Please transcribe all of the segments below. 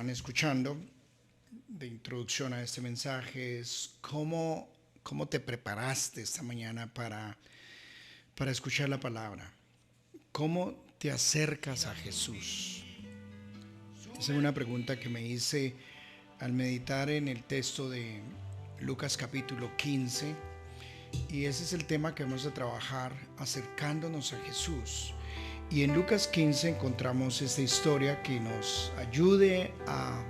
están escuchando, de introducción a este mensaje es cómo te preparaste esta mañana para escuchar la palabra. ¿Cómo te acercas a Jesús? Esa es una pregunta que me hice al meditar en el texto de Lucas capítulo 15. Y ese es el tema que vamos a trabajar, acercándonos a Jesús. Y en Lucas 15 encontramos esta historia que nos ayude a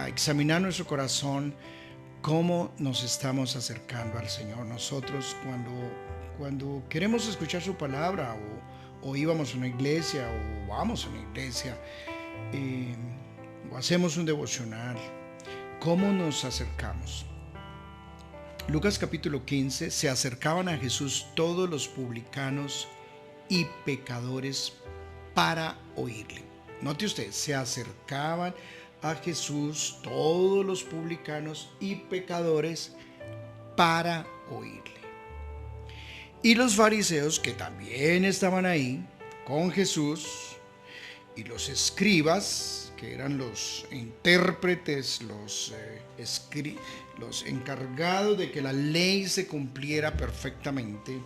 examinar nuestro corazón, cómo nos estamos acercando al Señor. Nosotros cuando queremos escuchar su palabra o íbamos a una iglesia o vamos a una iglesia o hacemos un devocional, ¿cómo nos acercamos? Lucas capítulo 15, se acercaban a Jesús todos los publicanos y pecadores para oírle. Note usted, se acercaban a Jesús todos los publicanos y pecadores para oírle. Y los fariseos, que también estaban ahí con Jesús, y los escribas, que eran los intérpretes, los encargados de que la ley se cumpliera perfectamente,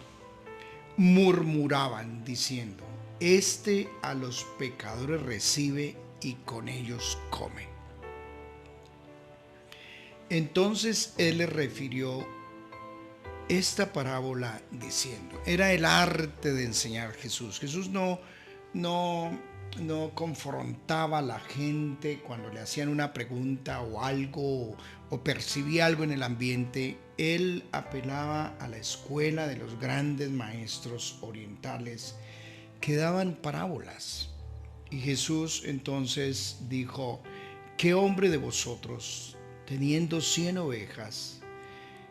murmuraban diciendo: este a los pecadores recibe y con ellos come. Entonces él les refirió esta parábola diciendo, era el arte de enseñar Jesús. Jesús no confrontaba a la gente cuando le hacían una pregunta o algo o percibía algo en el ambiente. Él apelaba a la escuela de los grandes maestros orientales que daban parábolas. Y Jesús entonces dijo: ¿qué hombre de vosotros, teniendo 100 ovejas,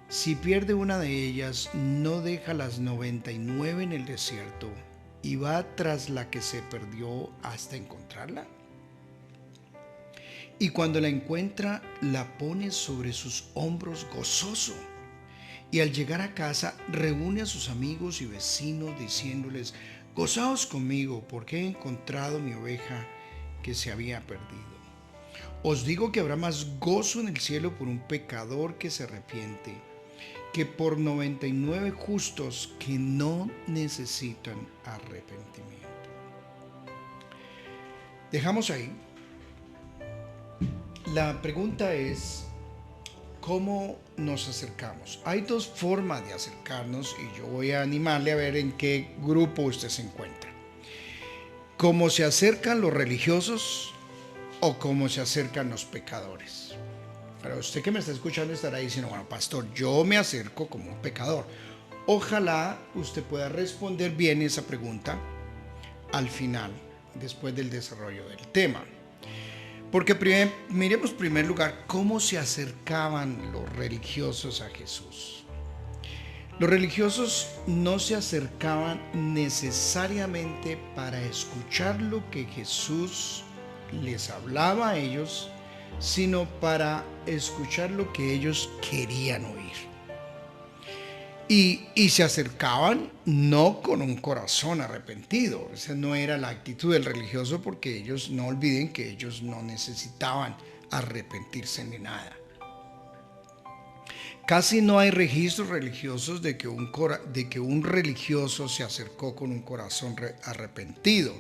si pierde una de ellas, no deja las 99 en el desierto y va tras la que se perdió hasta encontrarla? Y cuando la encuentra, la pone sobre sus hombros gozoso. Y al llegar a casa, reúne a sus amigos y vecinos diciéndoles: gozaos conmigo, porque he encontrado mi oveja que se había perdido. Os digo que habrá más gozo en el cielo por un pecador que se arrepiente, que por 99 justos que no necesitan arrepentimiento. Dejamos ahí. La pregunta es: ¿cómo nos acercamos? Hay dos formas de acercarnos y yo voy a animarle a ver en qué grupo usted se encuentra. ¿Cómo se acercan los religiosos o cómo se acercan los pecadores? Para usted que me está escuchando estará diciendo: bueno, pastor, yo me acerco como un pecador. Ojalá usted pueda responder bien esa pregunta al final, después del desarrollo del tema. Porque miremos en primer lugar cómo se acercaban los religiosos a Jesús. Los religiosos no se acercaban necesariamente para escuchar lo que Jesús les hablaba a ellos, sino para escuchar lo que ellos querían oír. Y se acercaban no con un corazón arrepentido. Esa no era la actitud del religioso, porque ellos, no olviden que ellos no necesitaban arrepentirse ni nada. Casi no hay registros religiosos de que un religioso se acercó con un corazón arrepentido.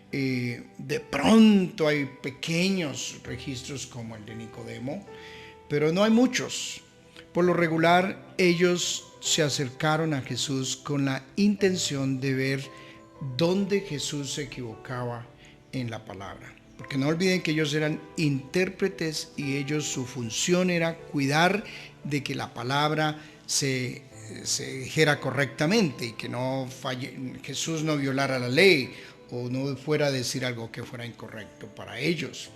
De pronto hay pequeños registros como el de Nicodemo, pero no hay muchos. Por lo regular, ellos se acercaron a Jesús con la intención de ver dónde Jesús se equivocaba en la palabra. Porque no olviden que ellos eran intérpretes y su función era cuidar de que la palabra se dijera correctamente y que Jesús no violara la ley o no fuera a decir algo que fuera incorrecto para ellos.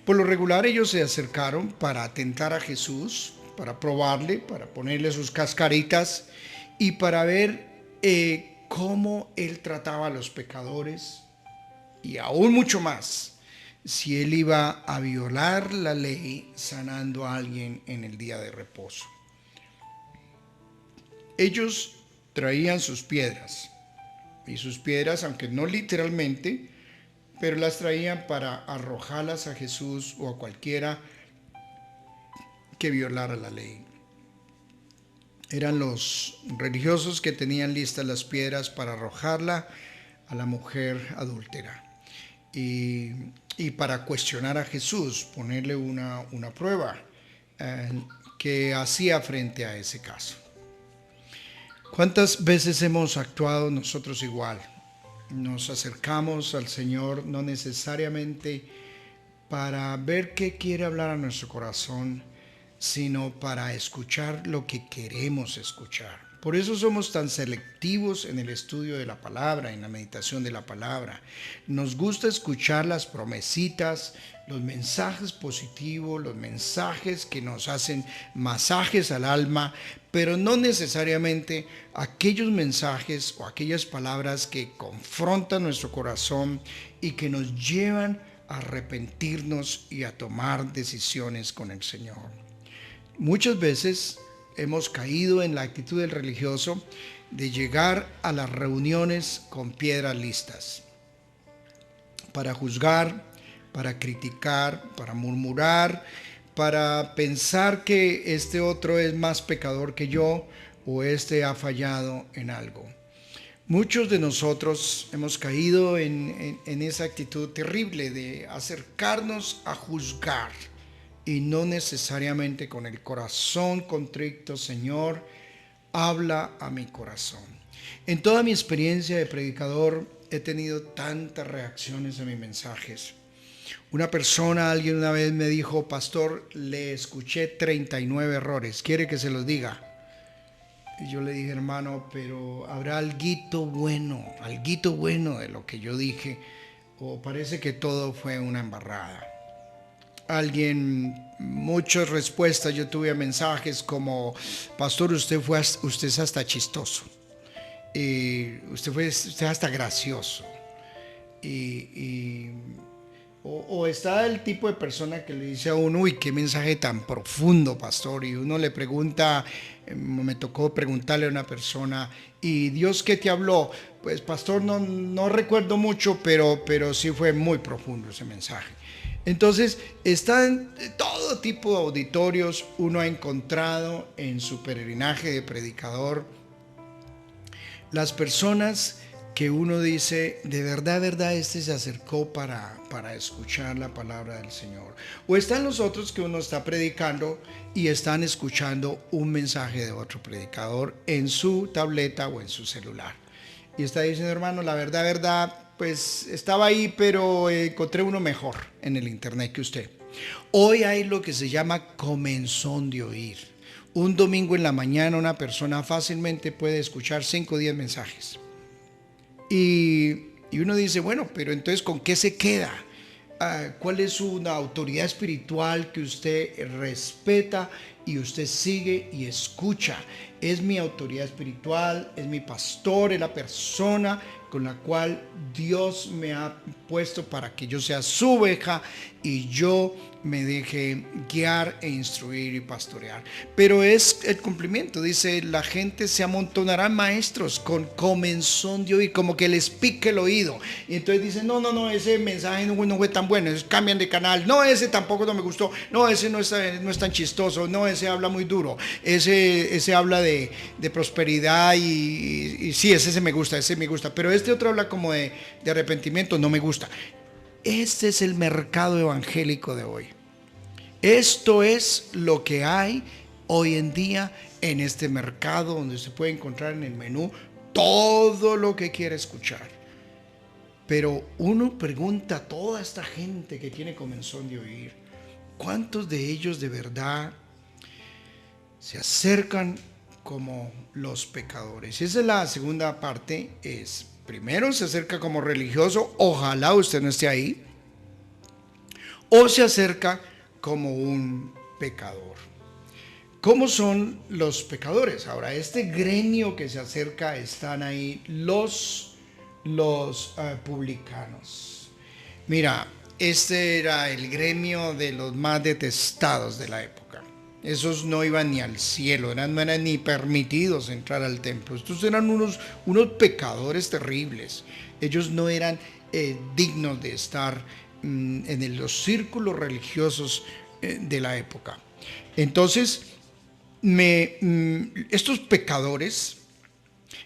Por lo regular, ellos se acercaron para atentar a Jesús, para probarle, para ponerle sus cascaritas y para ver cómo él trataba a los pecadores, y aún mucho más si él iba a violar la ley sanando a alguien en el día de reposo. Ellos traían sus piedras, y sus piedras, aunque no literalmente, pero las traían para arrojarlas a Jesús o a cualquiera que violara la ley. Eran los religiosos que tenían listas las piedras para arrojarla a la mujer adúltera. Y para cuestionar a Jesús, ponerle una prueba que hacía frente a ese caso. ¿Cuántas veces hemos actuado nosotros igual? Nos acercamos al Señor no necesariamente para ver qué quiere hablar a nuestro corazón, sino para escuchar lo que queremos escuchar. Por eso somos tan selectivos en el estudio de la palabra, en la meditación de la palabra. Nos gusta escuchar las promesitas, los mensajes positivos, los mensajes que nos hacen masajes al alma, pero no necesariamente aquellos mensajes o aquellas palabras que confrontan nuestro corazón y que nos llevan a arrepentirnos y a tomar decisiones con el Señor. Muchas veces hemos caído en la actitud del religioso de llegar a las reuniones con piedras listas para juzgar, para criticar, para murmurar, para pensar que este otro es más pecador que yo o este ha fallado en algo. Muchos de nosotros hemos caído en esa actitud terrible de acercarnos a juzgar y no necesariamente con el corazón contrito. Señor, habla a mi corazón. En toda mi experiencia de predicador he tenido tantas reacciones a mis mensajes. Alguien una vez me dijo: pastor, le escuché 39 errores, ¿quiere que se los diga? Y yo le dije: hermano, pero habrá alguito bueno de lo que yo dije, o parece que todo fue una embarrada. Muchas respuestas yo tuve a mensajes como: pastor, usted es hasta chistoso, y usted es hasta gracioso, o está el tipo de persona que le dice a uno: uy, qué mensaje tan profundo, pastor, y uno le pregunta, me tocó preguntarle a una persona: ¿y Dios qué te habló? Pues pastor, no recuerdo mucho, pero sí fue muy profundo ese mensaje. Entonces, están todo tipo de auditorios. Uno ha encontrado en su peregrinaje de predicador las personas que uno dice: de verdad, este se acercó para escuchar la palabra del Señor. O están los otros que uno está predicando y están escuchando un mensaje de otro predicador en su tableta o en su celular. Y está diciendo: hermano, la verdad, pues estaba ahí, pero encontré uno mejor en el internet que usted. Hoy hay lo que se llama comenzón de oír. Un domingo en la mañana una persona fácilmente puede escuchar 5 o 10 mensajes. Y uno dice: bueno, pero entonces ¿con qué se queda? ¿Cuál es una autoridad espiritual que usted respeta y usted sigue y escucha? Es mi autoridad espiritual, es mi pastor, es la persona con la cual Dios me ha puesto para que yo sea su oveja y yo me deje guiar e instruir y pastorear. Pero es el cumplimiento. Dice: la gente se amontonará, maestros, con comenzón de oír, como que les pique el oído. Y entonces dicen: no, ese mensaje no fue tan bueno, cambian de canal. No, ese tampoco no me gustó. No, ese no es tan chistoso. No, ese habla muy duro. Ese habla de prosperidad y sí, ese me gusta. Pero este otro habla como de arrepentimiento, no me gusta. Este es el mercado evangélico de hoy. Esto es lo que hay hoy en día en este mercado, donde se puede encontrar en el menú todo lo que quiere escuchar. Pero uno pregunta a toda esta gente que tiene comenzón de oír: ¿cuántos de ellos de verdad se acercan como los pecadores? Y esa es la segunda parte. Primero, se acerca como religioso, ojalá usted no esté ahí, o se acerca como un pecador. ¿Cómo son los pecadores? Ahora, este gremio que se acerca, están ahí los publicanos. Mira, este era el gremio de los más detestados de la época. Esos no iban ni al cielo, no eran ni permitidos entrar al templo. Estos eran unos pecadores terribles. Ellos no eran dignos de estar en los círculos religiosos de la época. Entonces, estos pecadores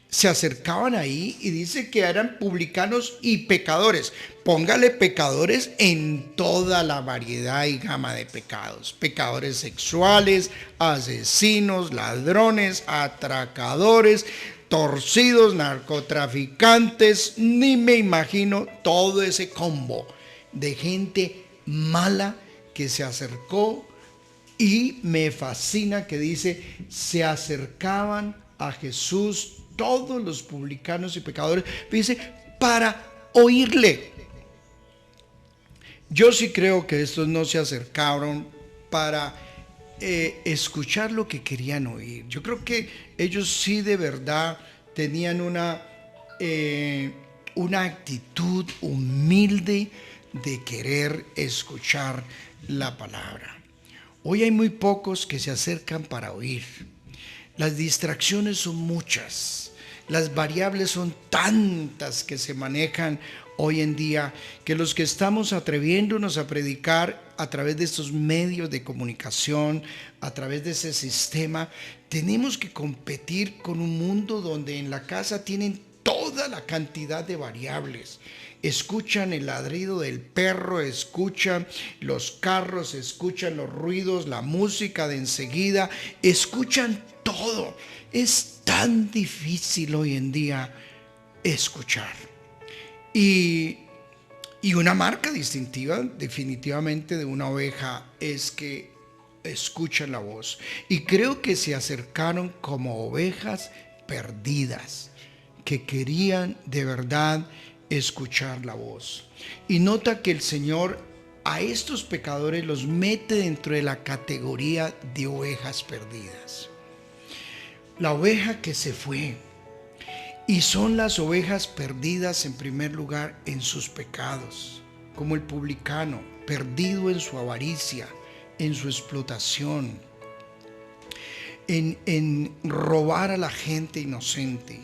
se acercaban ahí y dice que eran publicanos y pecadores. Póngale pecadores en toda la variedad y gama de pecados. Pecadores sexuales, asesinos, ladrones, atracadores, torcidos, narcotraficantes. Ni me imagino todo ese combo de gente mala que se acercó. Y me fascina que dice, se acercaban a Jesús todos los publicanos y pecadores, dice, para oírle. Yo sí creo que estos no se acercaron para escuchar lo que querían oír. Yo creo que ellos sí de verdad tenían una actitud humilde de querer escuchar la palabra. Hoy hay muy pocos que se acercan para oír. Las distracciones son muchas. Las variables son tantas que se manejan hoy en día, que los que estamos atreviéndonos a predicar a través de estos medios de comunicación, a través de ese sistema, tenemos que competir con un mundo donde en la casa tienen toda la cantidad de variables. Escuchan el ladrido del perro, escuchan los carros, escuchan los ruidos, la música de enseguida, escuchan todo. Es tan difícil hoy en día escuchar. Y una marca distintiva definitivamente de una oveja es que escuchan la voz. Y creo que se acercaron como ovejas perdidas, que querían de verdad escuchar la voz. Y nota que el Señor a estos pecadores los mete dentro de la categoría de ovejas perdidas. La oveja que se fue. Y son las ovejas perdidas en primer lugar en sus pecados, como el publicano, perdido en su avaricia, en su explotación, en robar a la gente inocente.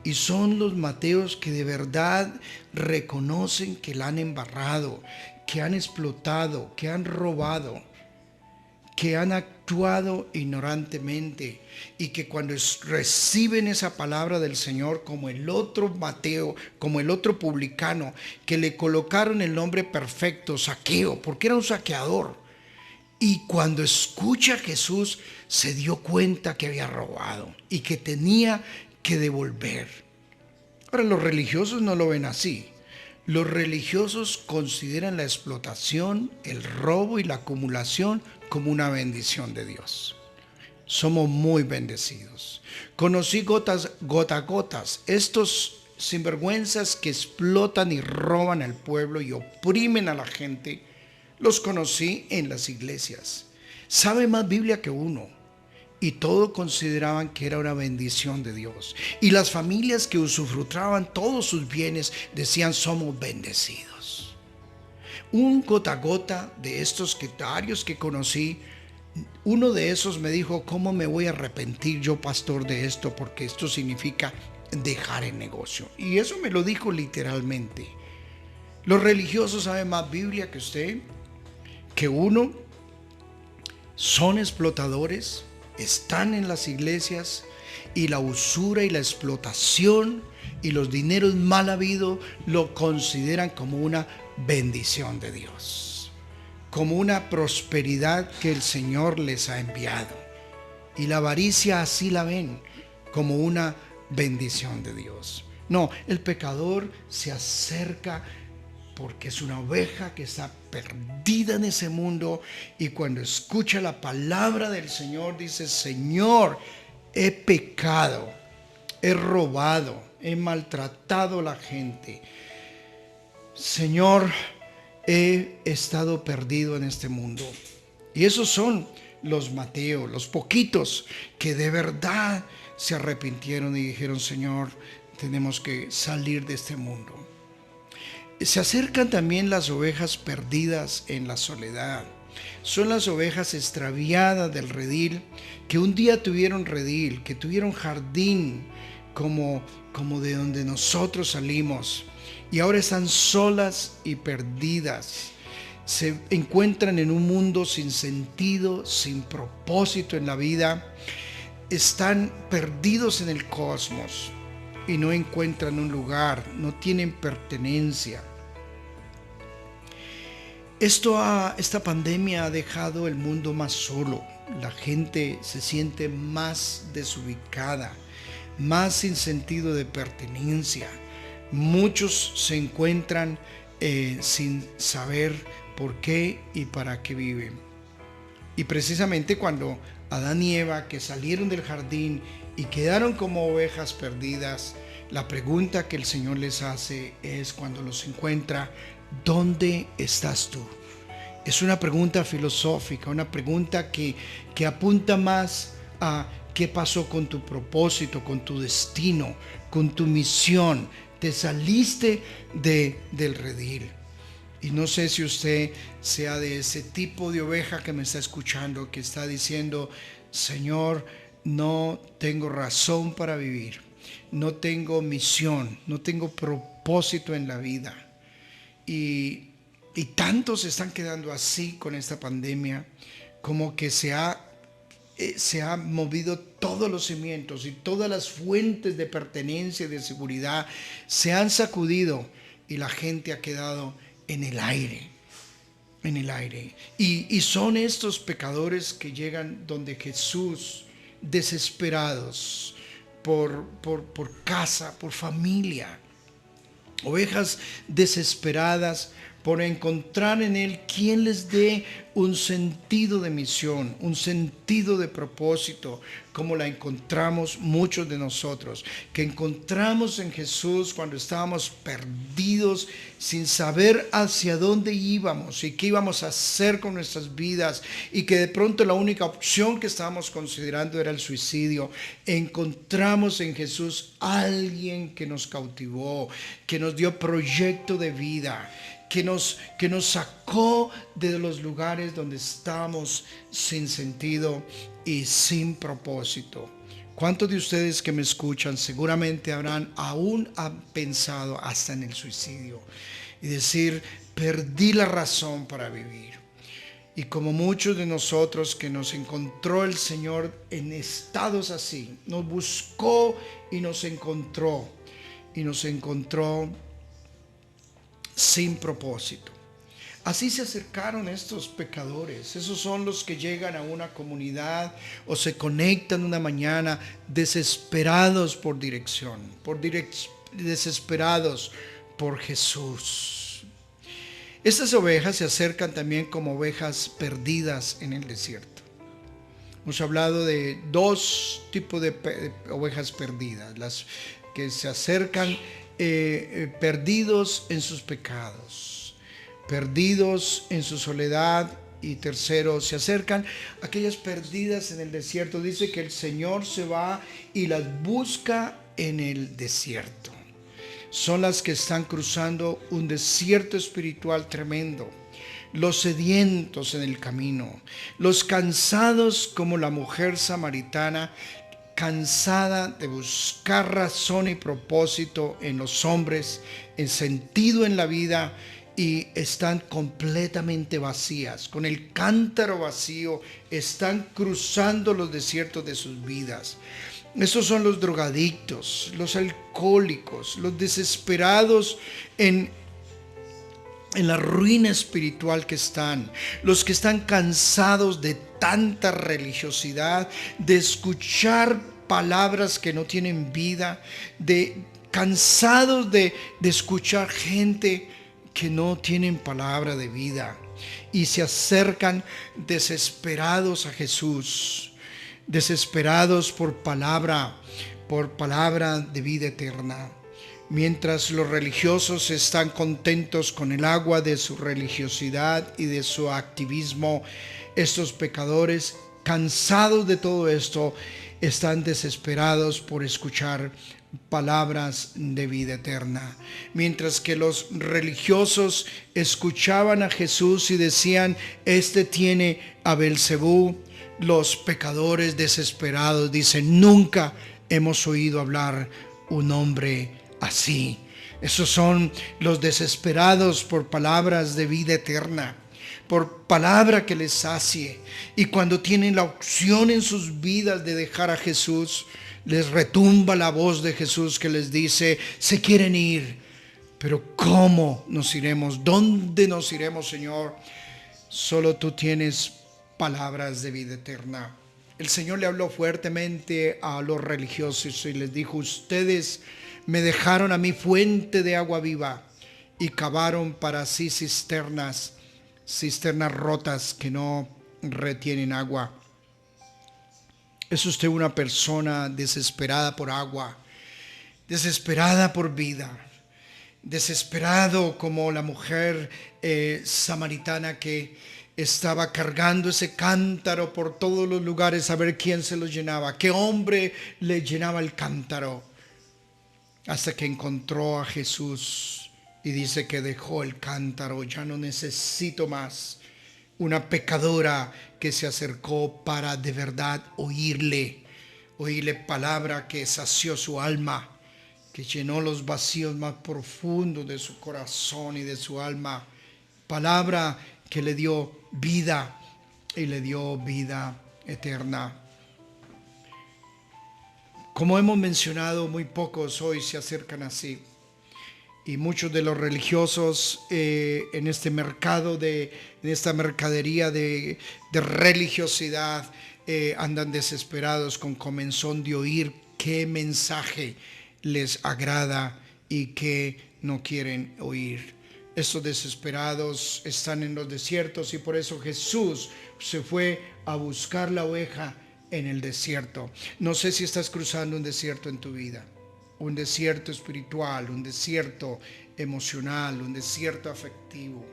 Y son los Mateos que de verdad reconocen que la han embarrado, que han explotado, que han robado, que han actuado ignorantemente, y que cuando reciben esa palabra del Señor, como el otro Mateo, como el otro publicano, que le colocaron el nombre perfecto, Zaqueo, porque era un saqueador, y cuando escucha a Jesús se dio cuenta que había robado y que tenía que devolver. Ahora, los religiosos no lo ven así. Los religiosos consideran la explotación, el robo y la acumulación como una bendición de Dios. Somos muy bendecidos. Conocí gota a gotas, estos sinvergüenzas que explotan y roban al pueblo y oprimen a la gente, los conocí en las iglesias. Sabe más Biblia que uno. Y todos consideraban que era una bendición de Dios. Y las familias que usufructaban todos sus bienes decían, somos bendecidos. Un gota a gota de estos varios que conocí, uno de esos me dijo, ¿cómo me voy a arrepentir yo, pastor, de esto? Porque esto significa dejar el negocio. Y eso me lo dijo literalmente. Los religiosos saben más Biblia que usted, que uno, son explotadores, están en las iglesias, y la usura y la explotación y los dineros mal habidos lo consideran como una bendición de Dios, como una prosperidad que el Señor les ha enviado. Y la avaricia así la ven, como una bendición de Dios. No, el pecador se acerca porque es una oveja que está perdida en ese mundo, y cuando escucha la palabra del Señor dice, Señor, he pecado, he robado, he maltratado a la gente. Señor, he estado perdido en este mundo. Y esos son los Mateos, los poquitos que de verdad se arrepintieron y dijeron, Señor, tenemos que salir de este mundo. Se acercan también las ovejas perdidas en la soledad. Son las ovejas extraviadas del redil, que un día tuvieron redil, que tuvieron jardín como de donde nosotros salimos, y ahora están solas y perdidas. Se encuentran en un mundo sin sentido, sin propósito en la vida. Están perdidos en el cosmos y no encuentran un lugar, no tienen pertenencia. Esta pandemia ha dejado el mundo más solo. La gente se siente más desubicada, más sin sentido de pertenencia. Muchos se encuentran sin saber por qué y para qué viven. Y precisamente cuando Adán y Eva, que salieron del jardín y quedaron como ovejas perdidas, la pregunta que el Señor les hace es, cuando los encuentra: ¿dónde estás tú? Es una pregunta filosófica, una pregunta que apunta más a qué pasó con tu propósito, con tu destino, con tu misión. Te saliste del redil. Y no sé si usted sea de ese tipo de oveja que me está escuchando, que está diciendo: Señor, no tengo razón para vivir, no tengo misión, no tengo propósito en la vida. Y tantos están quedando así con esta pandemia, como que se ha movido todos los cimientos y todas las fuentes de pertenencia y de seguridad se han sacudido, y la gente ha quedado en el aire. Y son estos pecadores que llegan donde Jesús, desesperados por casa, por familia, ovejas desesperadas por encontrar en Él quien les dé un sentido de misión, un sentido de propósito, como la encontramos muchos de nosotros, que encontramos en Jesús cuando estábamos perdidos, sin saber hacia dónde íbamos y qué íbamos a hacer con nuestras vidas, y que de pronto la única opción que estábamos considerando era el suicidio. Encontramos en Jesús alguien que nos cautivó, que nos dio proyecto de vida, que nos sacó de los lugares donde estábamos sin sentido y sin propósito. ¿Cuántos de ustedes que me escuchan seguramente aún han pensado hasta en el suicidio y decir: perdí la razón para vivir? Y como muchos de nosotros que nos encontró el Señor en estados así, nos buscó y nos encontró sin propósito. Así se acercaron estos pecadores. Esos son los que llegan a una comunidad o se conectan una mañana desesperados por dirección, desesperados por Jesús. Estas ovejas se acercan también como ovejas perdidas en el desierto. Hemos hablado de dos tipos de ovejas perdidas: las que se acercan perdidos en sus pecados, perdidos en su soledad. Y tercero, se acercan aquellas perdidas en el desierto. Dice que el Señor se va y las busca en el desierto. Son las que están cruzando un desierto espiritual tremendo. Los sedientos en el camino, los cansados como la mujer samaritana, cansada de buscar razón y propósito en los hombres, en sentido en la vida, y están completamente vacías, con el cántaro vacío, están cruzando los desiertos de sus vidas. Estos son los drogadictos, los alcohólicos, los desesperados en la ruina espiritual que están, los que están cansados de tanta religiosidad, de escuchar palabras que no tienen vida, cansados de escuchar gente que no tienen palabra de vida, y se acercan desesperados a Jesús, desesperados por palabra de vida eterna. Mientras los religiosos están contentos con el agua de su religiosidad y de su activismo, estos pecadores, cansados de todo esto, están desesperados por escuchar palabras de vida eterna. Mientras que los religiosos escuchaban a Jesús y decían: este tiene a Belcebú, los pecadores desesperados dicen: nunca hemos oído hablar un hombre así. Esos son los desesperados por palabras de vida eterna, por palabra que les sacie. Y cuando tienen la opción en sus vidas de dejar a Jesús, les retumba la voz de Jesús que les dice: se quieren ir, pero ¿cómo nos iremos? ¿Dónde nos iremos, Señor? Solo tú tienes palabras de vida eterna. El Señor le habló fuertemente a los religiosos y les dijo: ustedes me dejaron a mí fuente de agua viva y cavaron para sí cisternas rotas que no retienen agua. ¿Es usted una persona desesperada por agua, desesperada por vida, desesperado como la mujer samaritana que estaba cargando ese cántaro por todos los lugares a ver quién se lo llenaba, qué hombre le llenaba el cántaro, hasta que encontró a Jesús y dice que dejó el cántaro? Ya no necesito más. Una pecadora que se acercó para de verdad oírle palabra que sació su alma, que llenó los vacíos más profundos de su corazón y de su alma. Palabra que le dio vida y le dio vida eterna. Como hemos mencionado, muy pocos hoy se acercan así. Y muchos de los religiosos en este mercado, en esta mercadería de religiosidad, andan desesperados con comezón de oír qué mensaje les agrada y qué no quieren oír. Estos desesperados están en los desiertos y por eso Jesús se fue a buscar la oveja en el desierto. No sé si estás cruzando un desierto en tu vida, un desierto espiritual, un desierto emocional, un desierto afectivo,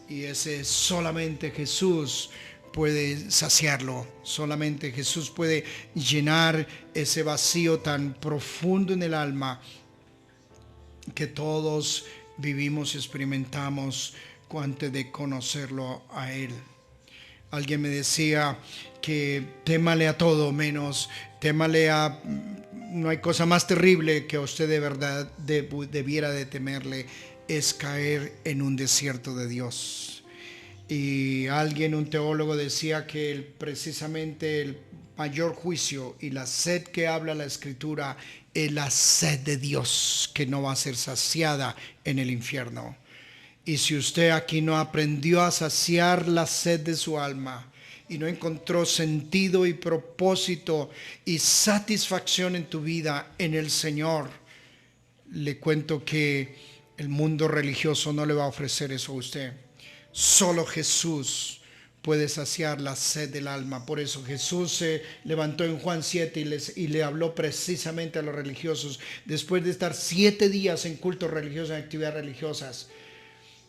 y ese solamente Jesús puede saciarlo. Solamente Jesús puede llenar ese vacío tan profundo en el alma que todos vivimos y experimentamos antes de conocerlo a Él. Alguien me decía que témale a todo menos, témale a... No hay cosa más terrible que a usted de verdad debiera de temerle, es caer en un desierto de Dios. Y un teólogo decía que precisamente el mayor juicio y la sed que habla la Escritura es la sed de Dios, que no va a ser saciada en el infierno. Y si usted aquí no aprendió a saciar la sed de su alma y no encontró sentido y propósito y satisfacción en tu vida en el Señor, le cuento que el mundo religioso no le va a ofrecer eso a usted. Solo Jesús puede saciar la sed del alma. Por eso Jesús se levantó en Juan 7 y le habló precisamente a los religiosos. Después de estar 7 días en cultos religiosos, en actividades religiosas,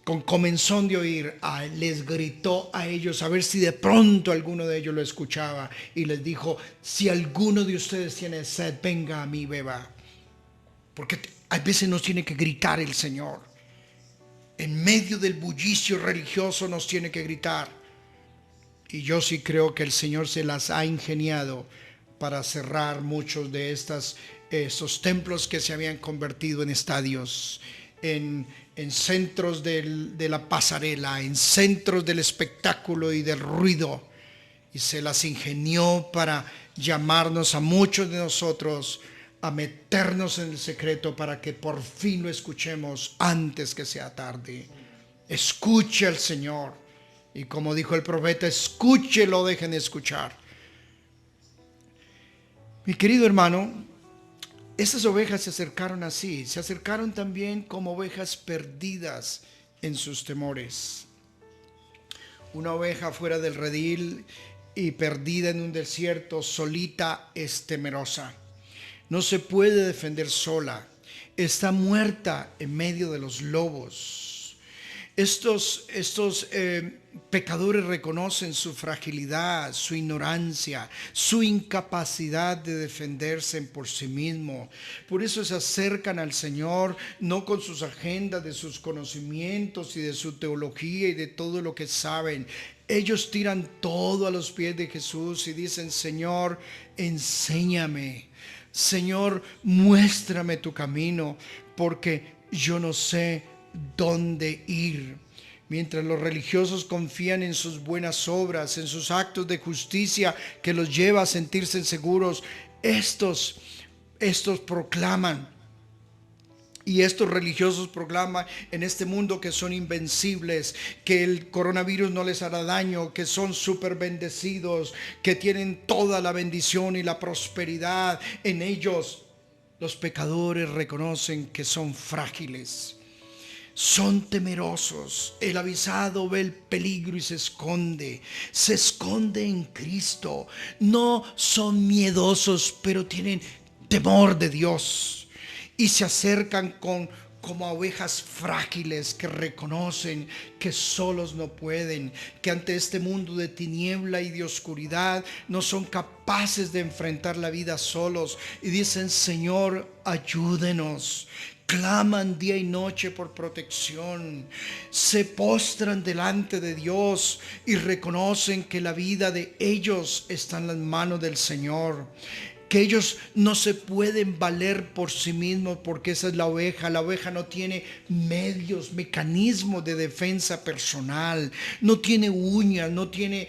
con comezón de oír, les gritó a ellos a ver si de pronto alguno de ellos lo escuchaba, y les dijo: si alguno de ustedes tiene sed, venga a mí, beba. Porque a veces nos tiene que gritar el Señor. En medio del bullicio religioso nos tiene que gritar. Y yo sí creo que el Señor se las ha ingeniado para cerrar muchos de esos templos que se habían convertido en estadios, en centros de la pasarela, en centros del espectáculo y del ruido, y se las ingenió para llamarnos a muchos de nosotros a meternos en el secreto para que por fin lo escuchemos antes que sea tarde. Escuche al Señor, y como dijo el profeta, escúchelo, dejen de escuchar. Mi querido hermano, estas ovejas se acercaron así, se acercaron también como ovejas perdidas en sus temores. Una oveja fuera del redil y perdida en un desierto, solita, es temerosa. No se puede defender sola, está muerta en medio de los lobos. Estos pecadores reconocen su fragilidad, su ignorancia, su incapacidad de defenderse por sí mismo. Por eso se acercan al Señor, no con sus agendas de sus conocimientos y de su teología y de todo lo que saben. Ellos tiran todo a los pies de Jesús y dicen: Señor, enséñame. Señor, muéstrame tu camino, porque yo no sé dónde ir. Mientras los religiosos confían en sus buenas obras, en sus actos de justicia que los lleva a sentirse seguros, estos proclaman, y estos religiosos proclaman en este mundo que son invencibles, que el coronavirus no les hará daño, que son súper bendecidos, que tienen toda la bendición y la prosperidad en ellos. Los pecadores reconocen que son frágiles, son temerosos. El avisado ve el peligro y se esconde en Cristo. No son miedosos, pero tienen temor de Dios y se acercan como a ovejas frágiles que reconocen que solos no pueden, que ante este mundo de tiniebla y de oscuridad no son capaces de enfrentar la vida solos, y dicen: Señor, ayúdenos. Claman día y noche por protección, se postran delante de Dios y reconocen que la vida de ellos está en las manos del Señor, que ellos no se pueden valer por sí mismos, porque esa es la oveja. La oveja no tiene medios, mecanismos de defensa personal, no tiene uñas, no tiene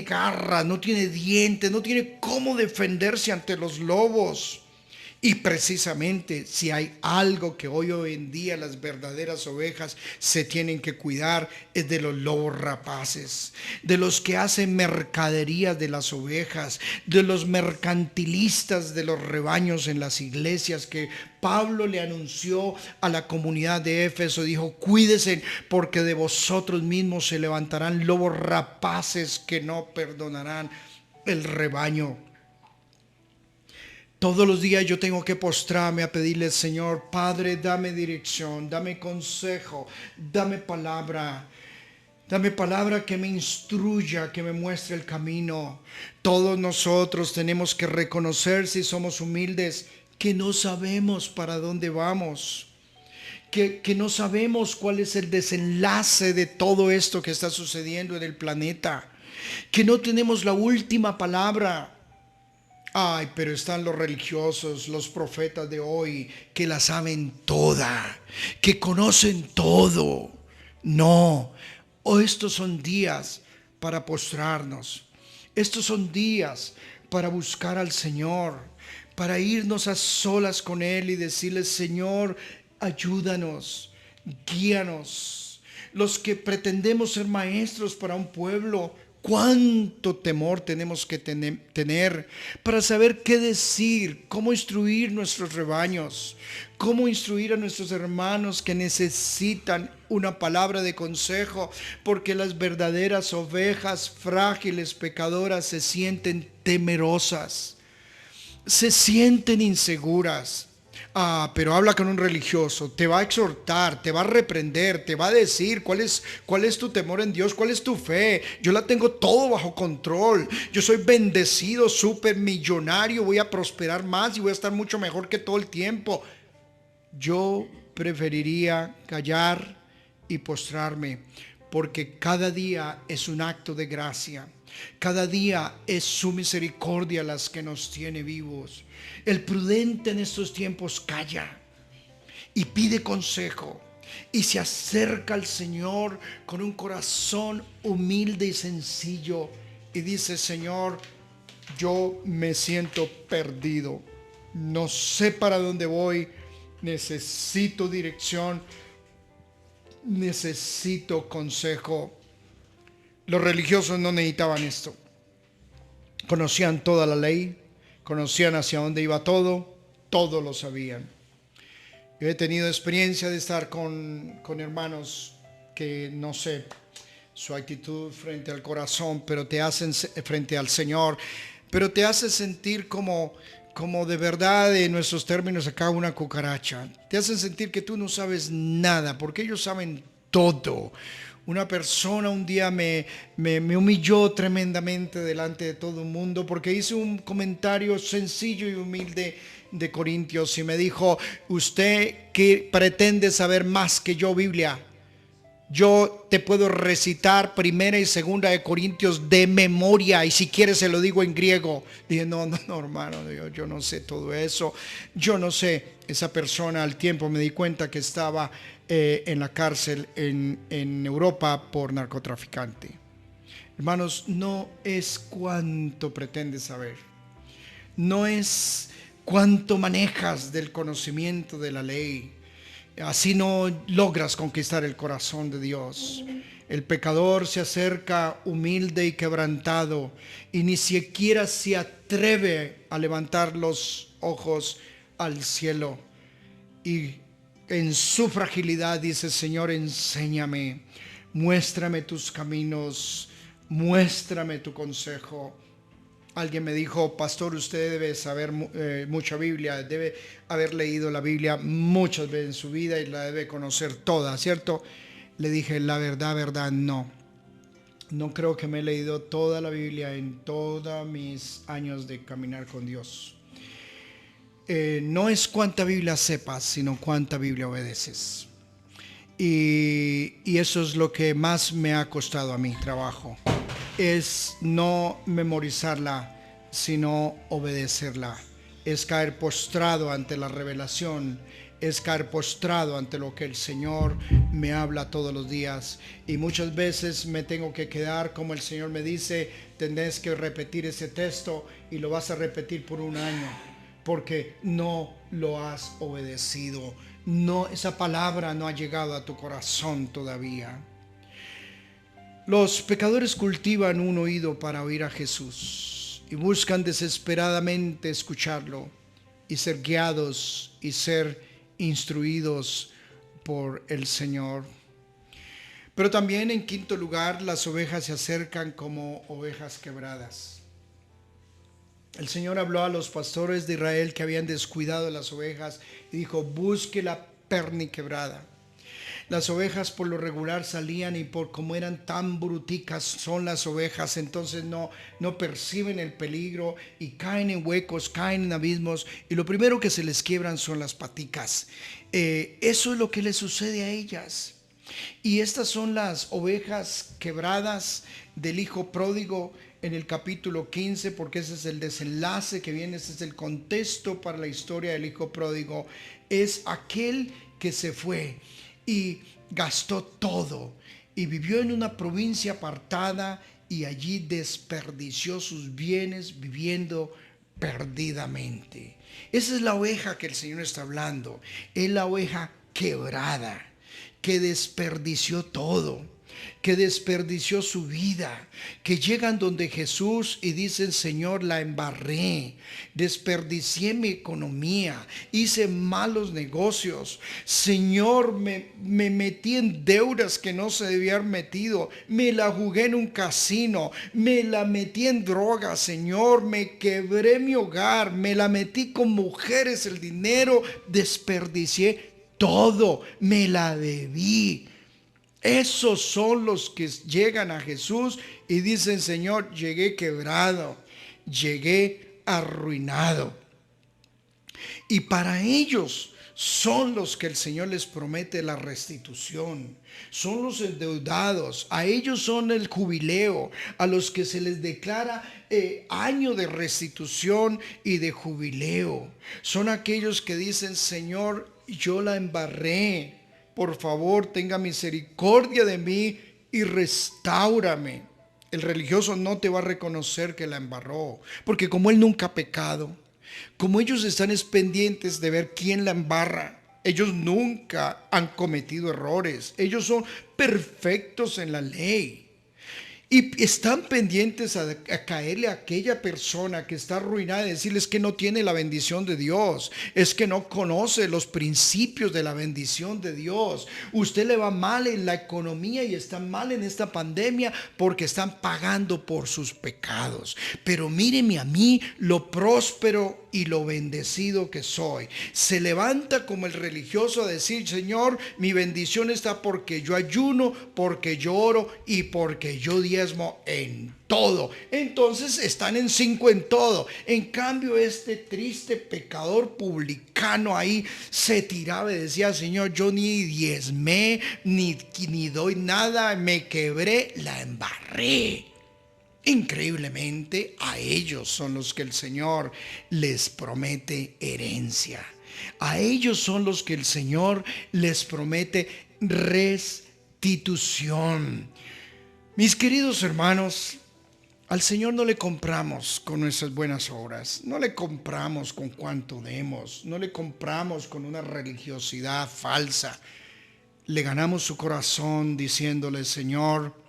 garras, no tiene dientes, no tiene cómo defenderse ante los lobos. Y precisamente si hay algo que hoy en día las verdaderas ovejas se tienen que cuidar, es de los lobos rapaces, de los que hacen mercaderías de las ovejas, de los mercantilistas de los rebaños en las iglesias, que Pablo le anunció a la comunidad de Éfeso. Dijo: cuídense, porque de vosotros mismos se levantarán lobos rapaces que no perdonarán el rebaño. Todos los días yo tengo que postrarme a pedirle: Señor, Padre, dame dirección, dame consejo, dame palabra que me instruya, que me muestre el camino. Todos nosotros tenemos que reconocer, si somos humildes, que no sabemos para dónde vamos, que no sabemos cuál es el desenlace de todo esto que está sucediendo en el planeta, que no tenemos la última palabra. Ay, pero están los religiosos, los profetas de hoy, que la saben toda, que conocen todo. No, estos son días para postrarnos. Estos son días para buscar al Señor, para irnos a solas con Él y decirle: Señor, ayúdanos, guíanos. Los que pretendemos ser maestros para un pueblo, cuánto temor tenemos que tener para saber qué decir, cómo instruir nuestros rebaños, cómo instruir a nuestros hermanos que necesitan una palabra de consejo, porque las verdaderas ovejas frágiles, pecadoras, se sienten temerosas, se sienten inseguras. Pero habla con un religioso, te va a exhortar, te va a reprender, te va a decir cuál es tu temor en Dios, cuál es tu fe. Yo la tengo todo bajo control, yo soy bendecido, súper millonario, voy a prosperar más y voy a estar mucho mejor que todo el tiempo. Yo preferiría callar y postrarme, porque cada día es un acto de gracia. Cada día es su misericordia las que nos tiene vivos. El prudente en estos tiempos calla y pide consejo y se acerca al Señor con un corazón humilde y sencillo y dice: Señor, yo me siento perdido, no sé para dónde voy, necesito dirección, necesito consejo. Los religiosos no necesitaban esto. Conocían toda la ley, conocían hacia dónde iba todo lo sabían. Yo he tenido experiencia de estar con hermanos que, no sé, su actitud frente al corazón, pero te hacen, frente al Señor, pero te hace sentir como de verdad, en nuestros términos acá, una cucaracha. Te hacen sentir que tú no sabes nada, porque ellos saben todo. Una persona un día me humilló tremendamente delante de todo el mundo porque hice un comentario sencillo y humilde de Corintios y me dijo: usted que pretende saber más que yo Biblia. Yo te puedo recitar primera y segunda de Corintios de memoria, y si quieres se lo digo en griego. Dije, no, hermano, yo no sé todo eso. Yo no sé. Esa persona al tiempo me di cuenta que estaba en la cárcel en Europa por narcotraficante. Hermanos, no es cuánto pretendes saber. No es cuánto manejas del conocimiento de la ley. Así no logras conquistar el corazón de Dios. El pecador se acerca humilde y quebrantado y ni siquiera se atreve a levantar los ojos al cielo. Y en su fragilidad dice: Señor, enséñame, muéstrame tus caminos, muéstrame tu consejo. Alguien me dijo: pastor, usted debe saber mucha Biblia, debe haber leído la Biblia muchas veces en su vida y la debe conocer toda, ¿cierto? Le dije: la verdad, no. No creo que me he leído toda la Biblia en todos mis años de caminar con Dios. No es cuánta Biblia sepas, sino cuánta Biblia obedeces. Y eso es lo que más me ha costado a mí trabajo. Es no memorizarla, sino obedecerla. Es caer postrado ante la revelación. Es caer postrado ante lo que el Señor me habla todos los días. Y muchas veces me tengo que quedar como el Señor me dice: tenés que repetir ese texto y lo vas a repetir por un año, porque no lo has obedecido. No, esa palabra no ha llegado a tu corazón todavía. Los pecadores cultivan un oído para oír a Jesús y buscan desesperadamente escucharlo y ser guiados y ser instruidos por el Señor. Pero también, en quinto lugar, las ovejas se acercan como ovejas quebradas. El Señor habló a los pastores de Israel que habían descuidado las ovejas y dijo: busque la perni quebrada. Las ovejas por lo regular salían, y por como eran tan bruticas son las ovejas, entonces no perciben el peligro y caen en huecos, caen en abismos, y lo primero que se les quiebran son las paticas. Eso es lo que les sucede a ellas. Y estas son las ovejas quebradas del hijo pródigo en el capítulo 15, porque ese es el desenlace que viene, ese es el contexto para la historia del hijo pródigo. Es aquel que se fue y gastó todo y vivió en una provincia apartada y allí desperdició sus bienes viviendo perdidamente. Esa es la oveja que el Señor está hablando. Es la oveja quebrada, que desperdició todo, que desperdició su vida, que llegan donde Jesús y dicen: Señor, la embarré, desperdicié mi economía, hice malos negocios, Señor, me metí en deudas que no se debía haber metido, me la jugué en un casino, me la metí en drogas, Señor, me quebré mi hogar, me la metí con mujeres, el dinero, desperdicié todo, me la debí. Esos son los que llegan a Jesús y dicen: Señor, llegué quebrado, llegué arruinado. Y para ellos son los que el Señor les promete la restitución. Son los endeudados. A ellos son el jubileo, a los que se les declara año de restitución y de jubileo. Son aquellos que dicen: Señor, yo la embarré, por favor, tenga misericordia de mí y restáurame. El religioso no te va a reconocer que la embarró, porque como él nunca ha pecado, como ellos están pendientes de ver quién la embarra, ellos nunca han cometido errores, ellos son perfectos en la ley. Y están pendientes a caerle a aquella persona que está arruinada y decirles que no tiene la bendición de Dios. Es que no conoce los principios de la bendición de Dios. Usted le va mal en la economía y está mal en esta pandemia porque están pagando por sus pecados. Pero míreme a mí, lo próspero y lo bendecido que soy. Se levanta como el religioso a decir: Señor, mi bendición está porque yo ayuno, porque yo oro y porque yo diezmo en todo. Entonces están en 5 en todo. En cambio, este triste pecador publicano ahí se tiraba y decía: Señor, yo ni diezmé, ni doy nada, me quebré, la embarré. Increíblemente, a ellos son los que el Señor les promete herencia. A ellos son los que el Señor les promete restitución. Mis queridos hermanos, al Señor no le compramos con nuestras buenas obras, no le compramos con cuanto demos, no le compramos con una religiosidad falsa. Le ganamos su corazón diciéndole: Señor,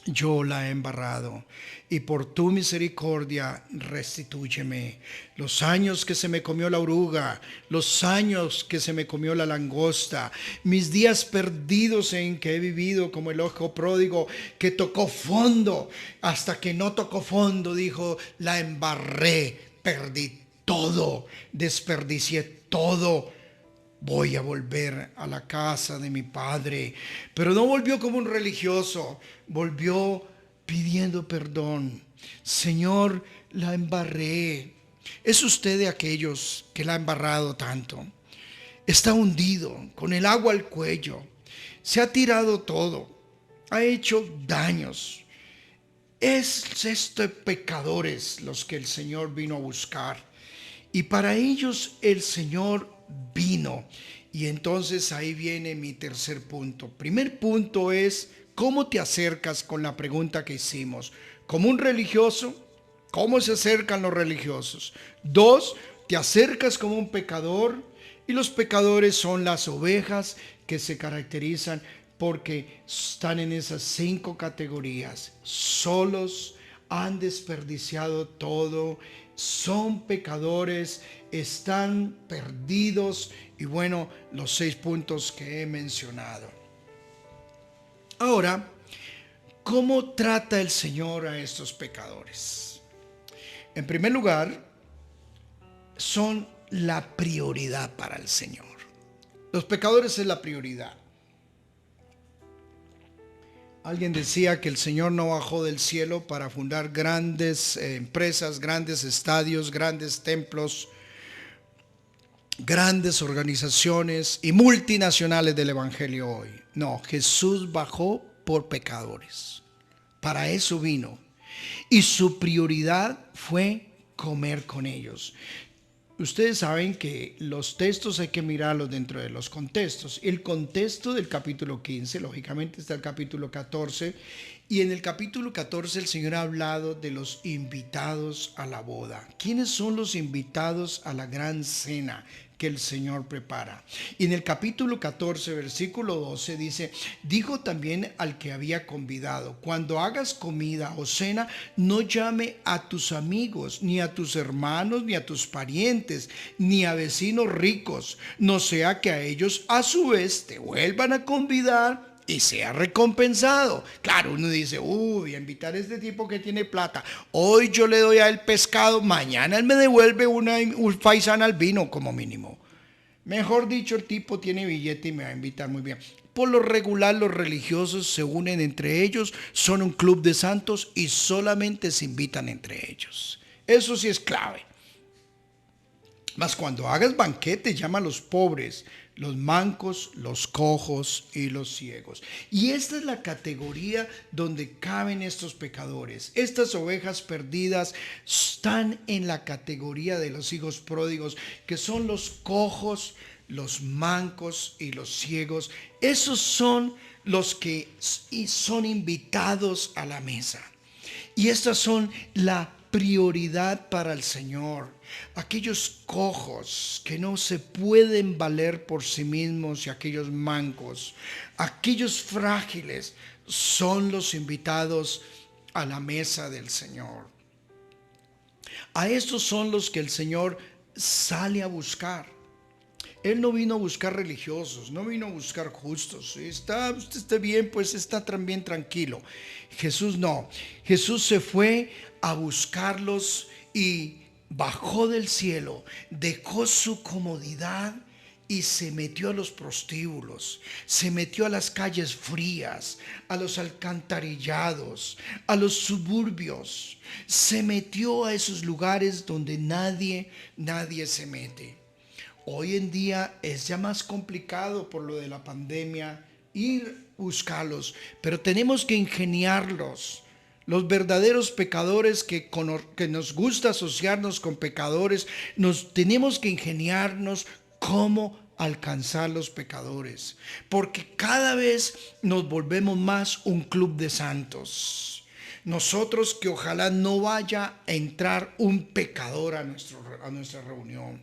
yo la he embarrado y por tu misericordia restitúyeme. Los años que se me comió la oruga, los años que se me comió la langosta, mis días perdidos en que he vivido como el ojo pródigo que tocó fondo, hasta que no tocó fondo, dijo: la embarré, perdí todo, desperdicié todo. Voy a volver a la casa de mi padre. Pero no volvió como un religioso, volvió pidiendo perdón. Señor, la embarré. ¿Es usted de aquellos que la ha embarrado tanto? Está hundido, con el agua al cuello. Se ha tirado todo. Ha hecho daños. Es estos pecadores los que el Señor vino a buscar. Y para ellos el Señor vino. Y entonces ahí viene mi tercer punto. Primer punto es: ¿cómo te acercas? Con la pregunta que hicimos. ¿Como un religioso? ¿Cómo se acercan los religiosos? 2, ¿te acercas como un pecador? Y los pecadores son las ovejas que se caracterizan porque están en esas 5 categorías. Solos, han desperdiciado todo, son pecadores, están perdidos. Y bueno, los 6 puntos que he mencionado. Ahora, ¿cómo trata el Señor a estos pecadores? En primer lugar, son la prioridad para el Señor. Los pecadores es la prioridad. Alguien decía que el Señor no bajó del cielo para fundar grandes empresas, grandes estadios, grandes templos, grandes organizaciones y multinacionales del Evangelio hoy. No, Jesús bajó por pecadores. Para eso vino. Y su prioridad fue comer con ellos. Ustedes saben que los textos hay que mirarlos dentro de los contextos. El contexto del capítulo 15, lógicamente, está el capítulo 14. Y en el capítulo 14 el Señor ha hablado de los invitados a la boda. ¿Quiénes son los invitados a la gran cena que el Señor prepara? Y en el capítulo 14, versículo 12 dice: dijo también al que había convidado: cuando hagas comida o cena, no llame a tus amigos, ni a tus hermanos, ni a tus parientes, ni a vecinos ricos, no sea que a ellos a su vez te vuelvan a convidar y sea recompensado. Claro, uno dice: uy, a invitar a este tipo que tiene plata, hoy yo le doy a él pescado, mañana él me devuelve un faisán al vino como mínimo. Mejor dicho, el tipo tiene billete y me va a invitar muy bien. Por lo regular, los religiosos se unen entre ellos, son un club de santos y solamente se invitan entre ellos. Eso sí es clave. Mas cuando hagas banquete, llama a los pobres, los mancos, los cojos y los ciegos. Y esta es la categoría donde caben estos pecadores. Estas ovejas perdidas están en la categoría de los hijos pródigos, que son los cojos, los mancos y los ciegos. Esos son los que son invitados a la mesa. Y estas son la prioridad para el Señor. Aquellos cojos que no se pueden valer por sí mismos y aquellos mancos, aquellos frágiles, son los invitados a la mesa del Señor. A estos son los que el Señor sale a buscar. Él no vino a buscar religiosos, no vino a buscar justos. Usted está bien, pues está también tranquilo. Jesús no. Jesús se fue a buscarlos y bajó del cielo, dejó su comodidad y se metió a los prostíbulos, se metió a las calles frías, a los alcantarillados, a los suburbios, se metió a esos lugares donde nadie se mete. Hoy en día es ya más complicado por lo de la pandemia ir a buscarlos, pero tenemos que ingeniarlos. Los verdaderos pecadores que nos gusta asociarnos con pecadores, nos tenemos que ingeniarnos cómo alcanzar los pecadores, porque cada vez nos volvemos más un club de santos. Nosotros que ojalá no vaya a entrar un pecador a nuestra reunión,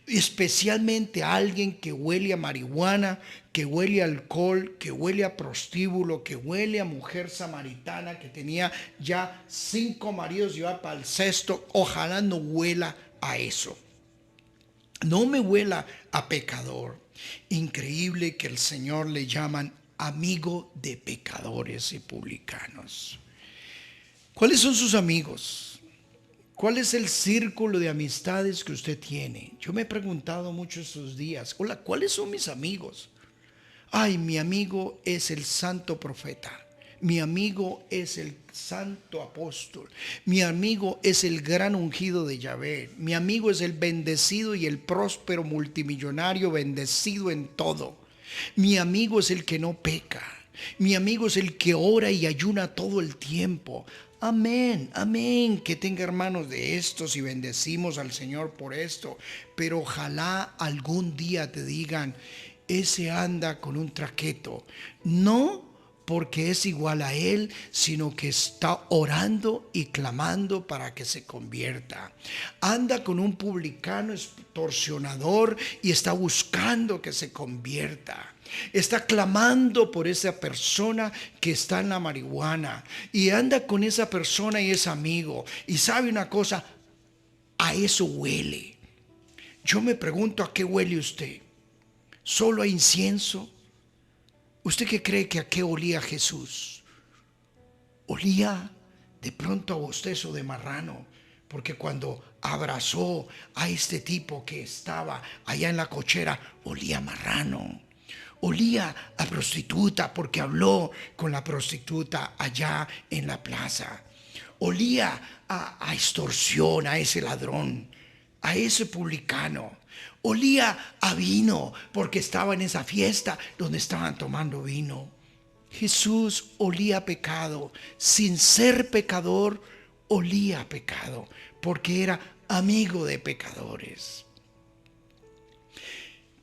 especialmente a alguien que huele a marihuana, que huele a alcohol, que huele a prostíbulo, que huele a mujer samaritana que tenía ya 5 maridos y va para el sexto. Ojalá no huela a eso. No me huela a pecador. Increíble que el Señor le llaman amigo de pecadores y publicanos. ¿Cuáles son sus amigos? ¿Cuál es el círculo de amistades que usted tiene? Yo me he preguntado mucho estos días, hola, ¿cuáles son mis amigos? Ay, mi amigo es el santo profeta. Mi amigo es el santo apóstol. Mi amigo es el gran ungido de Yahvé. Mi amigo es el bendecido y el próspero multimillonario, bendecido en todo. Mi amigo es el que no peca. Mi amigo es el que ora y ayuna todo el tiempo. Amén, amén, que tenga hermanos de estos y bendecimos al Señor por esto. Pero ojalá algún día te digan, ese anda con un traqueto. No porque es igual a él, sino que está orando y clamando para que se convierta. Anda con un publicano extorsionador y está buscando que se convierta. Está clamando por esa persona que está en la marihuana y anda con esa persona y es amigo. Y sabe una cosa, a eso huele. Yo me pregunto, ¿a qué huele usted? ¿Solo a incienso? ¿Usted qué cree que a qué olía Jesús? Olía de pronto a bostezo de marrano, porque cuando abrazó a este tipo que estaba allá en la cochera, olía a marrano. Olía a prostituta porque habló con la prostituta allá en la plaza. Olía a extorsión, a ese ladrón, a ese publicano. Olía a vino porque estaba en esa fiesta donde estaban tomando vino. Jesús olía a pecado. Sin ser pecador, olía a pecado porque era amigo de pecadores.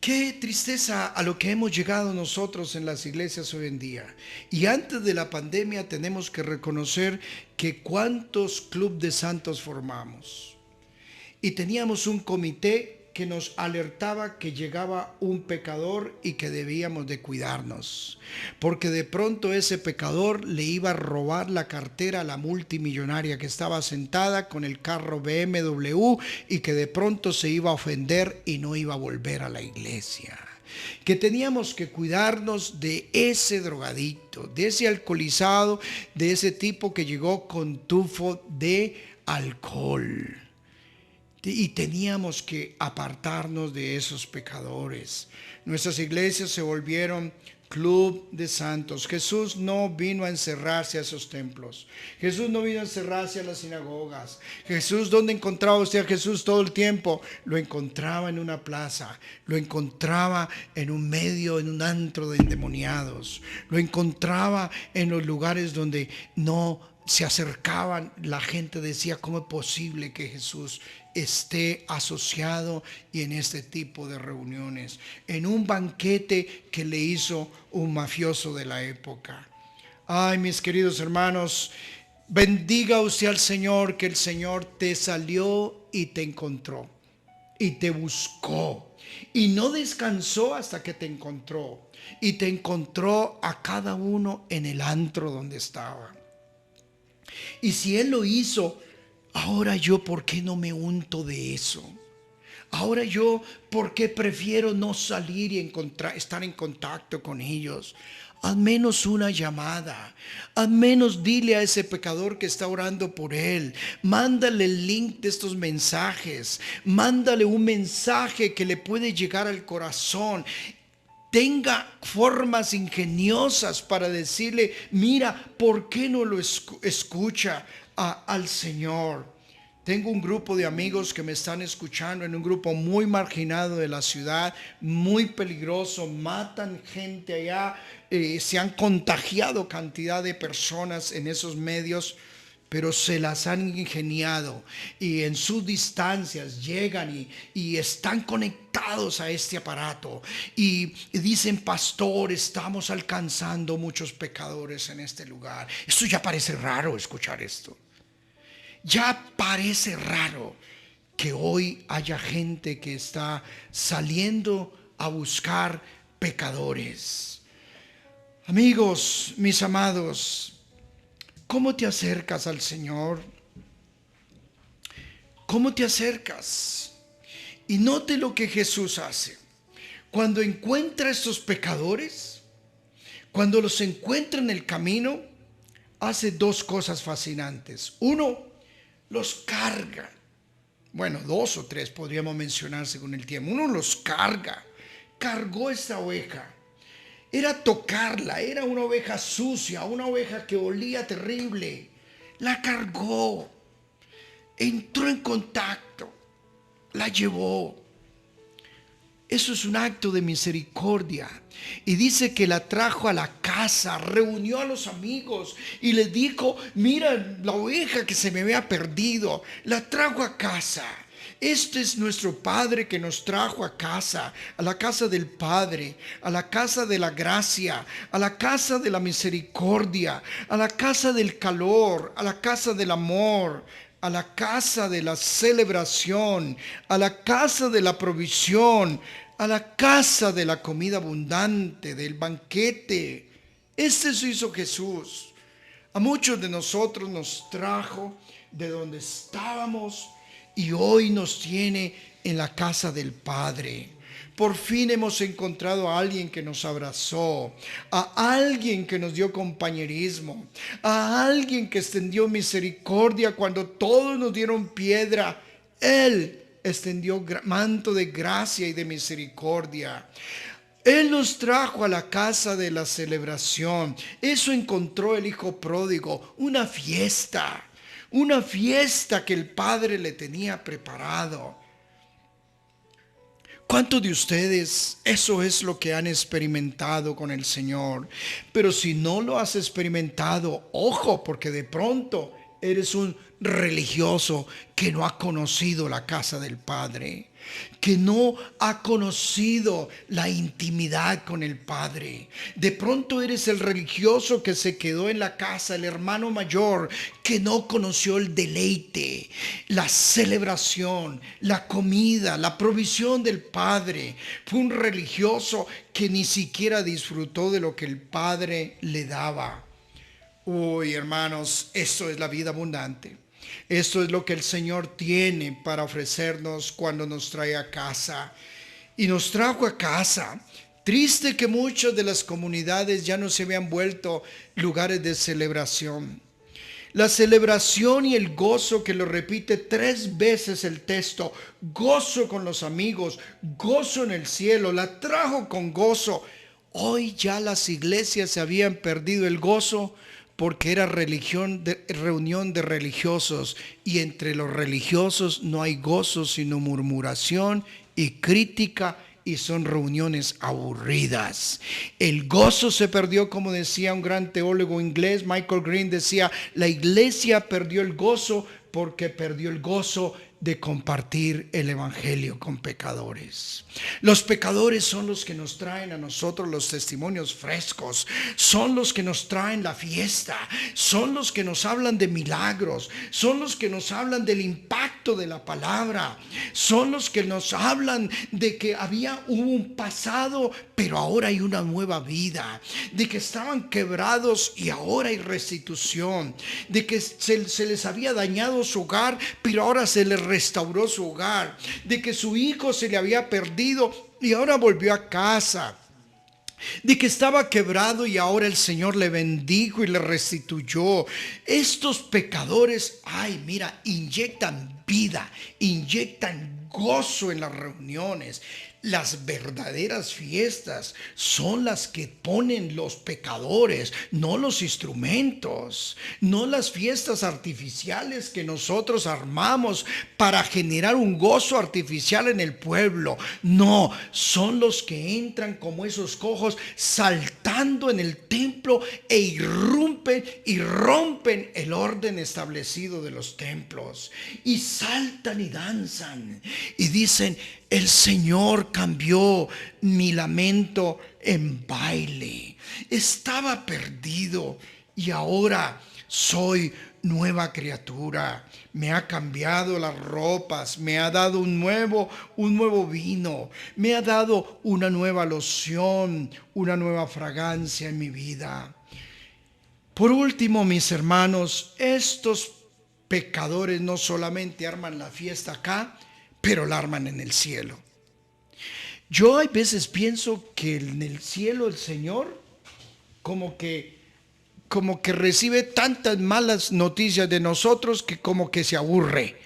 Qué tristeza a lo que hemos llegado nosotros en las iglesias hoy en día. Y antes de la pandemia tenemos que reconocer que cuántos clubes de santos formamos. Y teníamos un comité que nos alertaba que llegaba un pecador y que debíamos de cuidarnos, porque de pronto ese pecador le iba a robar la cartera a la multimillonaria que estaba sentada con el carro BMW y que de pronto se iba a ofender y no iba a volver a la iglesia. Que teníamos que cuidarnos de ese drogadicto, de ese alcoholizado, de ese tipo que llegó con tufo de alcohol. Y teníamos que apartarnos de esos pecadores. Nuestras iglesias se volvieron club de santos. Jesús no vino a encerrarse a esos templos. Jesús no vino a encerrarse a las sinagogas. Jesús, ¿dónde encontraba usted a Jesús todo el tiempo? Lo encontraba en una plaza. Lo encontraba en un medio, en un antro de endemoniados. Lo encontraba en los lugares donde no se acercaban. La gente decía, ¿cómo es posible que Jesús esté asociado y en este tipo de reuniones? En un banquete que le hizo un mafioso de la época. Ay, mis queridos hermanos, bendiga usted al Señor, que el Señor te salió y te encontró y te buscó y no descansó hasta que te encontró, y te encontró a cada uno en el antro donde estaba. Y si Él lo hizo, ahora yo, ¿por qué no me unto de eso? Ahora yo, ¿por qué prefiero no salir y estar en contacto con ellos? al menos una llamada, al menos dile a ese pecador que está orando por él, mándale el link de estos mensajes, mándale un mensaje que le puede llegar al corazón. Tenga formas ingeniosas para decirle, mira, ¿por qué no lo escucha al Señor? Tengo un grupo de amigos que me están escuchando en un grupo muy marginado de la ciudad, muy peligroso, matan gente allá, se han contagiado cantidad de personas en esos medios, pero se las han ingeniado y en sus distancias llegan y están conectados a este aparato y dicen, pastor, estamos alcanzando muchos pecadores en este lugar. Esto ya parece raro escuchar esto. Ya parece raro que hoy haya gente que está saliendo a buscar pecadores. Amigos, mis amados, ¿cómo te acercas al Señor? ¿Cómo te acercas? Y note lo que Jesús hace. Cuando encuentra a estos pecadores, cuando los encuentra en el camino, hace dos cosas fascinantes. Uno, los carga. Bueno, dos o tres podríamos mencionar según el tiempo. Uno los carga. Cargó esta oveja. Era tocarla. Era una oveja sucia, una oveja que olía terrible. La cargó. Entró en contacto. La llevó. Eso es un acto de misericordia. Y dice que la trajo a la casa, reunió a los amigos y les dijo, mira la oveja que se me había perdido, la trajo a casa. Este es nuestro Padre que nos trajo a casa, a la casa del Padre, a la casa de la gracia, a la casa de la misericordia, a la casa del calor, a la casa del amor, a la casa de la celebración, a la casa de la provisión, a la casa de la comida abundante, del banquete. Este se hizo Jesús. A muchos de nosotros nos trajo de donde estábamos y hoy nos tiene en la casa del Padre. Por fin hemos encontrado a alguien que nos abrazó, a alguien que nos dio compañerismo, a alguien que extendió misericordia cuando todos nos dieron piedra. Él extendió manto de gracia y de misericordia. Él nos trajo a la casa de la celebración. Eso encontró el hijo pródigo, una fiesta que el Padre le tenía preparado. ¿Cuántos de ustedes eso es lo que han experimentado con el Señor? Pero si no lo has experimentado, ojo, porque de pronto eres un religioso que no ha conocido la casa del Padre, que no ha conocido la intimidad con el Padre. De pronto eres el religioso que se quedó en la casa, el hermano mayor que no conoció el deleite, la celebración, la comida, la provisión del Padre. Fue un religioso que ni siquiera disfrutó de lo que el Padre le daba. Uy, hermanos, esto es la vida abundante. Esto es lo que el Señor tiene para ofrecernos cuando nos trae a casa. Y nos trajo a casa. Triste que muchas de las comunidades ya no se habían vuelto lugares de celebración. La celebración y el gozo, que lo repite 3 veces el texto, gozo con los amigos, gozo en el cielo, la trajo con gozo. Hoy ya las iglesias se habían perdido el gozo, porque era reunión de religiosos, y entre los religiosos no hay gozo sino murmuración y crítica, y son reuniones aburridas. El gozo se perdió, como decía un gran teólogo inglés, Michael Green decía, la iglesia perdió el gozo porque perdió el gozo de compartir el evangelio con pecadores. Los pecadores son los que nos traen a nosotros los testimonios frescos, son los que nos traen la fiesta, son los que nos hablan de milagros, son los que nos hablan del impacto de la palabra, son los que nos hablan de que hubo un pasado, pero ahora hay una nueva vida, de que estaban quebrados y ahora hay restitución, de que se les había dañado su hogar, pero ahora se les restauró su hogar, de que su hijo se le había perdido y ahora volvió a casa. de que estaba quebrado y ahora el Señor le bendijo y le restituyó. Estos pecadores, ay, mira, inyectan vida, inyectan gozo en las reuniones. Las verdaderas fiestas son las que ponen los pecadores, no los instrumentos, no las fiestas artificiales que nosotros armamos para generar un gozo artificial en el pueblo. No, son los que entran como esos cojos saltando en el templo e irrumpen y rompen el orden establecido de los templos y saltan y danzan y dicen: el Señor cambió mi lamento en baile. Estaba perdido y ahora soy nueva criatura. Me ha cambiado las ropas, me ha dado un nuevo vino, me ha dado una nueva loción, una nueva fragancia en mi vida. Por último, mis hermanos, estos pecadores no solamente arman la fiesta acá, pero la arman en el cielo. Yo a veces pienso que en el cielo el Señor como que recibe tantas malas noticias de nosotros que como que se aburre.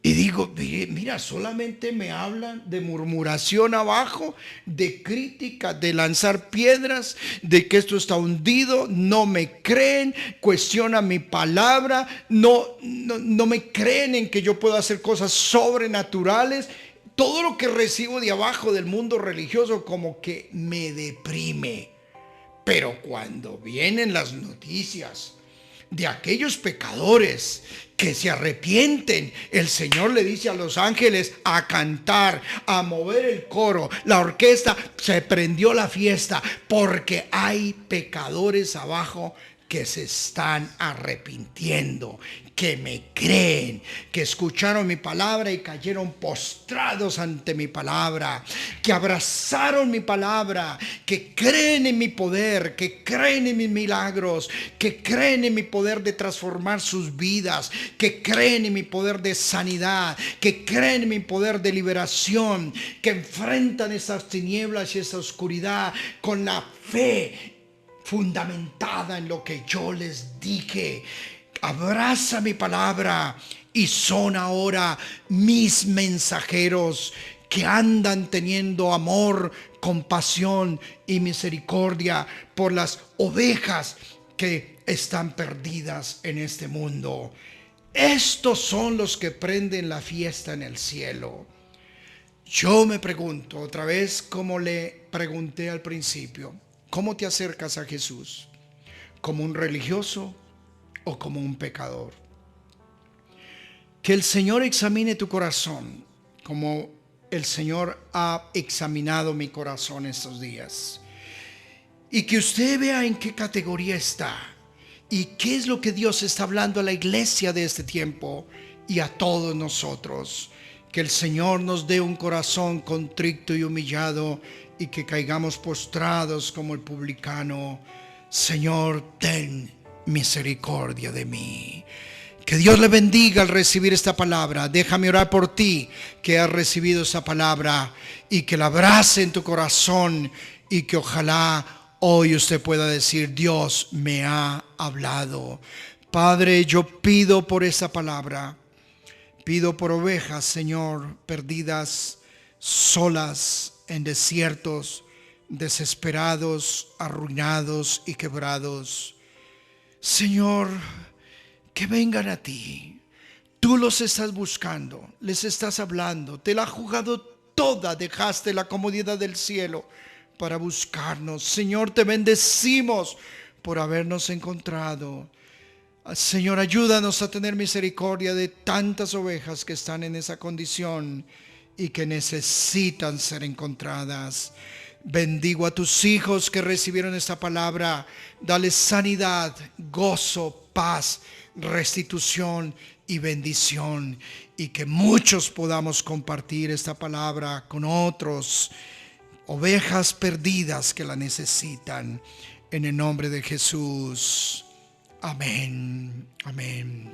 Y digo: mira, solamente me hablan de murmuración abajo, de crítica, de lanzar piedras, de que esto está hundido, no me creen, cuestionan mi palabra, no me creen en que yo puedo hacer cosas sobrenaturales. Todo lo que recibo de abajo del mundo religioso como que me deprime. Pero cuando vienen las noticias de aquellos pecadores que se arrepienten, el Señor le dice a los ángeles a cantar, a mover el coro, la orquesta, se prendió la fiesta, porque hay pecadores abajo que se están arrepintiendo, que me creen, que escucharon mi palabra y cayeron postrados ante mi palabra, que abrazaron mi palabra, que creen en mi poder, que creen en mis milagros, que creen en mi poder de transformar sus vidas, que creen en mi poder de sanidad, que creen en mi poder de liberación, que enfrentan esas tinieblas y esa oscuridad con la fe fundamentada en lo que yo les dije. Abraza mi palabra y son ahora mis mensajeros que andan teniendo amor, compasión y misericordia por las ovejas que están perdidas en este mundo. Estos son los que prenden la fiesta en el cielo. Yo me pregunto otra vez, como le pregunté al principio: ¿cómo te acercas a Jesús? ¿Como un religioso o como un pecador? Que el Señor examine tu corazón, como el Señor ha examinado mi corazón estos días. Y que usted vea en qué categoría está y qué es lo que Dios está hablando a la iglesia de este tiempo y a todos nosotros. Que el Señor nos dé un corazón contrito y humillado y que caigamos postrados como el publicano. Señor, ten misericordia de mí. Que Dios le bendiga al recibir esta palabra. Déjame orar por ti que has recibido esta palabra y que la abrace en tu corazón y que ojalá hoy usted pueda decir: Dios me ha hablado. Padre, yo pido por esta palabra. Pido por ovejas, Señor, perdidas, solas, en desiertos, desesperados, arruinados y quebrados. Señor, que vengan a ti. Tú los estás buscando, les estás hablando, te la has jugado toda, dejaste la comodidad del cielo para buscarnos. Señor, te bendecimos por habernos encontrado. Señor, ayúdanos a tener misericordia de tantas ovejas que están en esa condición y que necesitan ser encontradas. Bendigo a tus hijos que recibieron esta palabra. Dale sanidad, gozo, paz, restitución y bendición. Y que muchos podamos compartir esta palabra con otros, ovejas perdidas que la necesitan. En el nombre de Jesús. Amén. Amén.